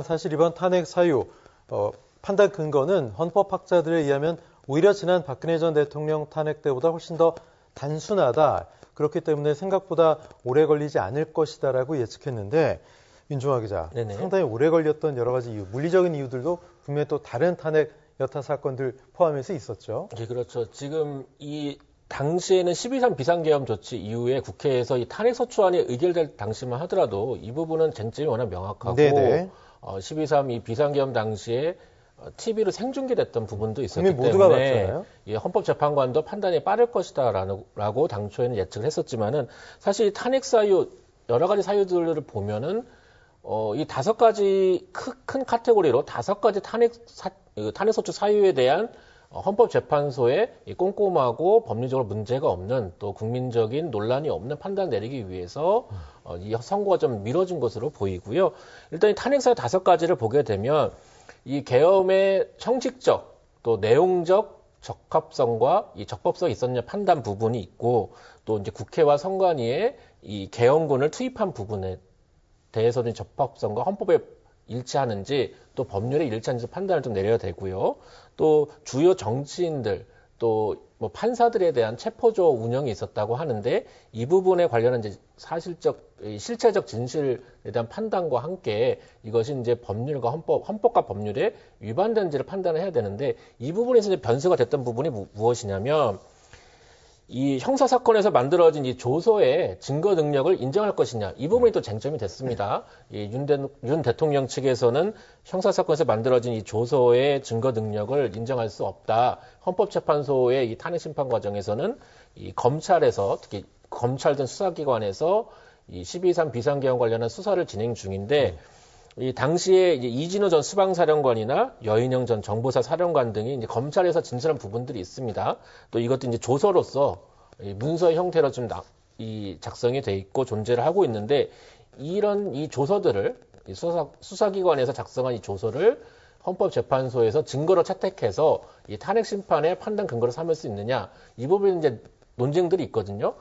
사실 이번 탄핵 사유 판단 근거는 헌법학자들에 의하면 오히려 지난 박근혜 전 대통령 탄핵 때보다 훨씬 더 단순하다. 그렇기 때문에 생각보다 오래 걸리지 않을 것이다라고 예측했는데 윤종아 기자, 네네. 상당히 오래 걸렸던 여러 가지 이유, 물리적인 이유들도 분명히 또 다른 탄핵 여타 사건들 포함해서 있었죠. 네, 그렇죠. 지금 이 당시에는 12.3 비상계엄 조치 이후에 국회에서 이 탄핵소추안이 의결될 당시만 하더라도 이 부분은 쟁점이 워낙 명확하고 네네. 12.3 이 비상계엄 당시에 TV로 생중계됐던 부분도 있었기 국민 모두가 때문에 봤잖아요. 이 헌법재판관도 판단이 빠를 것이다라고 당초에는 예측을 했었지만은 사실 탄핵 사유 여러 가지 사유들을 보면은 이 5가지 큰 카테고리로 5가지 탄핵소추 사유에 대한 헌법재판소의 이 꼼꼼하고 법리적으로 문제가 없는 또 국민적인 논란이 없는 판단 내리기 위해서 이 선고가 좀 미뤄진 것으로 보이고요. 일단 이 탄핵사유 5가지를 보게 되면 이 계엄의 형식적 또 내용적 적합성과 이 적법성이 있었냐 판단 부분이 있고 또 이제 국회와 선관위에 이 계엄군을 투입한 부분에 대해서는 적법성과 헌법에 일치하는지 또 법률에 일치하는지 판단을 좀 내려야 되고요. 또 주요 정치인들 또 뭐 판사들에 대한 체포조 운영이 있었다고 하는데 이 부분에 관련한 이제 실체적 진실에 대한 판단과 함께 이것이 이제 법률과 헌법과 법률에 위반된지를 판단을 해야 되는데 이 부분에서 이제 변수가 됐던 부분이 무엇이냐면 이 형사사건에서 만들어진 이 조서의 증거 능력을 인정할 것이냐. 이 부분이 또 쟁점이 됐습니다. 윤 대통령 측에서는 형사사건에서 만들어진 이 조서의 증거 능력을 인정할 수 없다. 헌법재판소의 이 탄핵심판 과정에서는 이 검찰에서, 특히 검찰 등 수사기관에서 이 12.3 비상계엄 관련한 수사를 진행 중인데, 이 당시에 이제 이진우 전 수방사령관이나 여인영 전 정보사 사령관 등이 이제 검찰에서 진술한 부분들이 있습니다. 또 이것도 이제 조서로서 문서의 형태로 좀 작성이 돼 있고 존재를 하고 있는데 이런 이 조서들을 수사기관에서 작성한 이 조서를 헌법재판소에서 증거로 채택해서 이 탄핵 심판의 판단 근거로 삼을 수 있느냐 이 부분에 이제 논쟁들이 있거든요.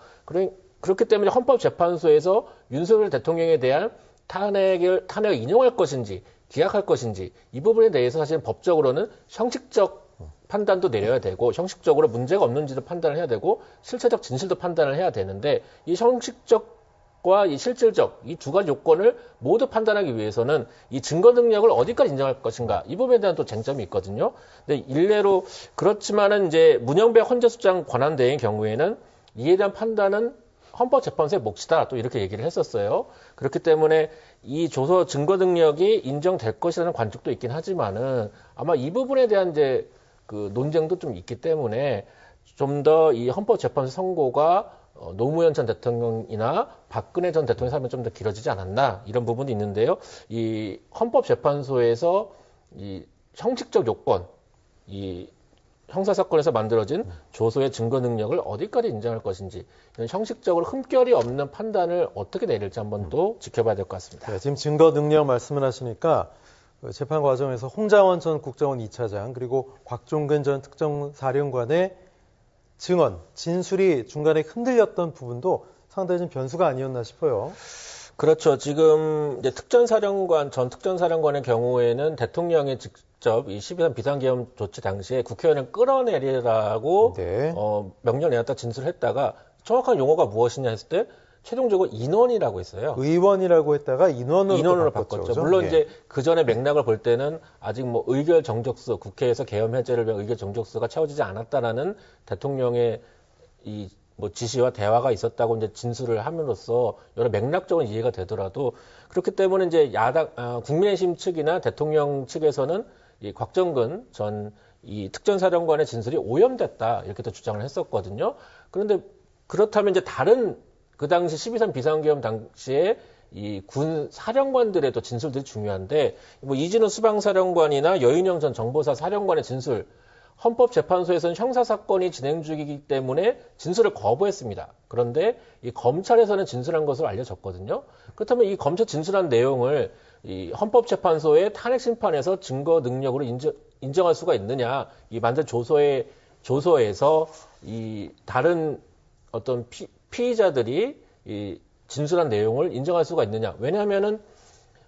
그렇기 때문에 헌법재판소에서 윤석열 대통령에 대한 탄핵을 인용할 것인지 기각할 것인지 이 부분에 대해서 사실은 법적으로는 형식적 판단도 내려야 되고 형식적으로 문제가 없는지도 판단을 해야 되고 실체적 진실도 판단을 해야 되는데 이 형식적과 이 실질적 이 2가지 요건을 모두 판단하기 위해서는 이 증거 능력을 어디까지 인정할 것인가 이 부분에 대한 또 쟁점이 있거든요. 근데 일례로 그렇지만은 이제 문영배 헌재소장 권한대행의 경우에는 이에 대한 판단은 헌법재판소의 몫이다 또 이렇게 얘기를 했었어요. 그렇기 때문에 이 조서 증거 능력이 인정될 것이라는 관측도 있긴 하지만은 아마 이 부분에 대한 이제 그 논쟁도 좀 있기 때문에 좀 더 이 헌법재판소 선고가 노무현 전 대통령이나 박근혜 전 대통령 사면 좀 더 길어지지 않았나 이런 부분도 있는데요. 이 헌법재판소에서 이 형식적 요건, 이 형사사건에서 만들어진 조서의 증거 능력을 어디까지 인정할 것인지 이런 형식적으로 흠결이 없는 판단을 어떻게 내릴지 한번 또 지켜봐야 될 것 같습니다. 네, 지금 증거 능력 말씀을 하시니까 재판 과정에서 홍장원 전 국정원 2차장 그리고 곽종근 전 특정사령관의 증언, 진술이 중간에 흔들렸던 부분도 상당히 좀 변수가 아니었나 싶어요. 그렇죠. 지금 이제 전 특전사령관의 경우에는 대통령이 직접 이 12.3 비상계엄 조치 당시에 국회의원을 끌어내리라고 네. 명령 내렸다 진술했다가 정확한 용어가 무엇이냐 했을 때 최종적으로 인원이라고 했어요. 의원이라고 했다가 인원으로 바꿨죠. 그죠? 물론 예. 이제 그 전에 맥락을 볼 때는 아직 뭐 의결 정적수 국회에서 계엄 해제를 위한 의결 정적수가 채워지지 않았다라는 대통령의 이 뭐 지시와 대화가 있었다고 이제 진술을 함으로써 여러 맥락적인 이해가 되더라도 그렇기 때문에 이제 국민의힘 측이나 대통령 측에서는 이 곽정근 전 이 특전사령관의 진술이 오염됐다 이렇게 또 주장을 했었거든요. 그런데 그렇다면 이제 다른 그 당시 12.3 비상계엄 당시에 이 군 사령관들의 또 진술들이 중요한데 뭐 이진우 수방사령관이나 여인영 전 정보사 사령관의 진술 헌법재판소에서는 형사사건이 진행 중이기 때문에 진술을 거부했습니다. 그런데 이 검찰에서는 진술한 것으로 알려졌거든요. 그렇다면 이 검찰 진술한 내용을 이 헌법재판소의 탄핵심판에서 증거 능력으로 인정할 수가 있느냐. 이 만든 조서에서 이 다른 어떤 피의자들이 이 진술한 내용을 인정할 수가 있느냐. 왜냐하면은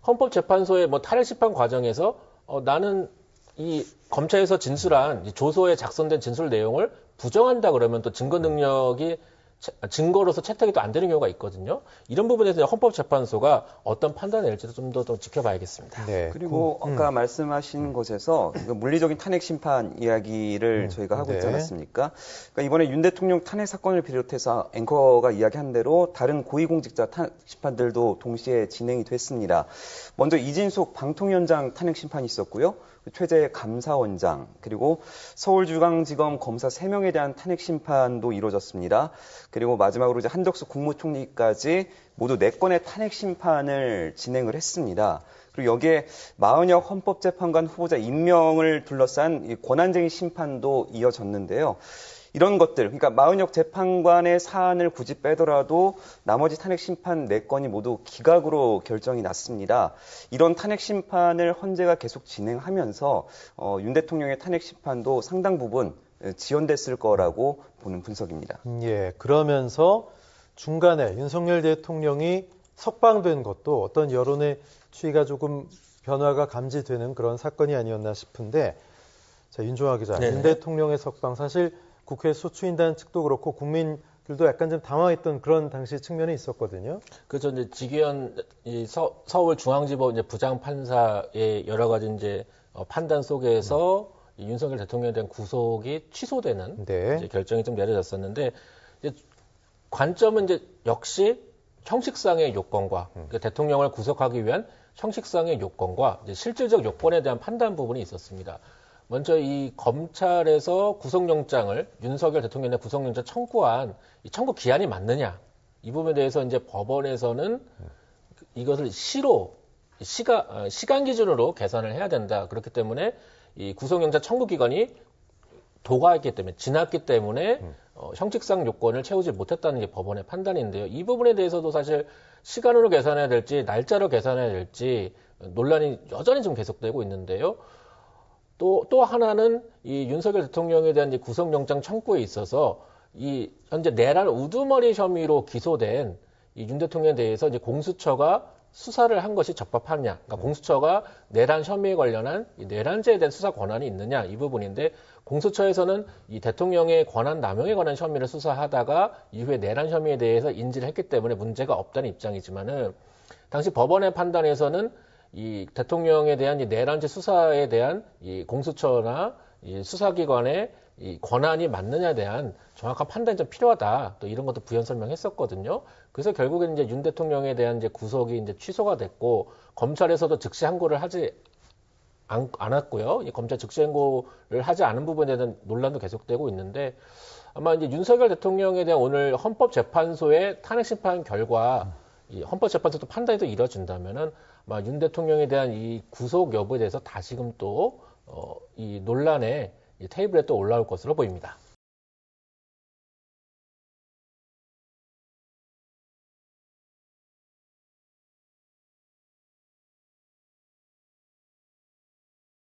헌법재판소의 뭐 탄핵 심판 과정에서 나는 이 검찰에서 진술한 이 조서에 작성된 진술 내용을 부정한다 그러면 또 증거 능력이 증거로서 채택이 또 안 되는 경우가 있거든요. 이런 부분에서 헌법재판소가 어떤 판단을 낼지도 좀 더 지켜봐야겠습니다. 네. 그리고 아까 말씀하신 것에서 물리적인 탄핵 심판 이야기를 저희가 하고 있지 네. 않았습니까? 그러니까 이번에 윤 대통령 탄핵 사건을 비롯해서 앵커가 이야기한 대로 다른 고위공직자 탄핵 심판들도 동시에 진행이 됐습니다. 먼저 이진숙 방통위원장 탄핵 심판이 있었고요. 최재 감사원장, 그리고 서울중앙지검 검사 3명에 대한 탄핵 심판도 이루어졌습니다. 그리고 마지막으로 이제 한덕수 국무총리까지 모두 4건의 탄핵 심판을 진행을 했습니다. 그리고 여기에 마은혁 헌법재판관 후보자 임명을 둘러싼 이 권한쟁의 심판도 이어졌는데요. 이런 것들, 그러니까 마은혁 재판관의 사안을 굳이 빼더라도 나머지 탄핵 심판 4건이 모두 기각으로 결정이 났습니다. 이런 탄핵 심판을 헌재가 계속 진행하면서 윤 대통령의 탄핵 심판도 상당 부분 지연됐을 거라고 보는 분석입니다. 예, 그러면서 중간에 윤석열 대통령이 석방된 것도 어떤 여론의 추이가 조금 변화가 감지되는 그런 사건이 아니었나 싶은데, 자, 윤종아 기자, 네네. 윤 대통령의 석방 사실 국회 소추인단 측도 그렇고 국민들도 약간 좀 당황했던 그런 당시 측면이 있었거든요. 그래서 이제 지기현 서울중앙지법 이제 부장판사의 여러 가지 이제 판단 속에서 이 윤석열 대통령에 대한 구속이 취소되는 네. 이제 결정이 좀 내려졌었는데, 이제 관점은 이제 역시 형식상의 요건과 그러니까 대통령을 구속하기 위한 형식상의 요건과 이제 실질적 요건에 대한 판단 부분이 있었습니다. 먼저 이 검찰에서 구속영장을 윤석열 대통령의 구속영장 청구한 이 청구 기한이 맞느냐, 이 부분에 대해서 이제 법원에서는 이것을 시간 기준으로 계산을 해야 된다. 그렇기 때문에 이 구속영장 청구 기간이 도과했기 때문에 지났기 때문에 형식상 요건을 채우지 못했다는 게 법원의 판단인데요. 이 부분에 대해서도 사실 시간으로 계산해야 될지 날짜로 계산해야 될지 논란이 여전히 좀 계속되고 있는데요. 또 하나는 이 윤석열 대통령에 대한 이 구속영장 청구에 있어서 이 현재 내란 우두머리 혐의로 기소된 이 윤 대통령에 대해서 이제 공수처가 수사를 한 것이 적법하냐, 그러니까 공수처가 내란 혐의에 관련한 이 내란죄에 대한 수사 권한이 있느냐 이 부분인데, 공수처에서는 이 대통령의 권한 남용에 관한 혐의를 수사하다가 이후에 내란 혐의에 대해서 인지를 했기 때문에 문제가 없다는 입장이지만은, 당시 법원의 판단에서는 이 대통령에 대한 이 내란죄 수사에 대한 이 공수처나 이 수사기관의 이 권한이 맞느냐에 대한 정확한 판단이 좀 필요하다. 또 이런 것도 부연 설명했었거든요. 그래서 결국에는 이제 윤 대통령에 대한 이제 구속이 이제 취소가 됐고, 검찰에서도 즉시 항고를 하지 않았고요. 이 검찰 즉시 항고를 하지 않은 부분에 대한 논란도 계속되고 있는데, 아마 이제 윤석열 대통령에 대한 오늘 헌법재판소의 탄핵 심판 결과, 이 헌법재판소도 판단이 또 이뤄진다면은 아마 윤 대통령에 대한 이 구속 여부에 대해서 다시금 또 이 논란의 이 테이블에 또 올라올 것으로 보입니다.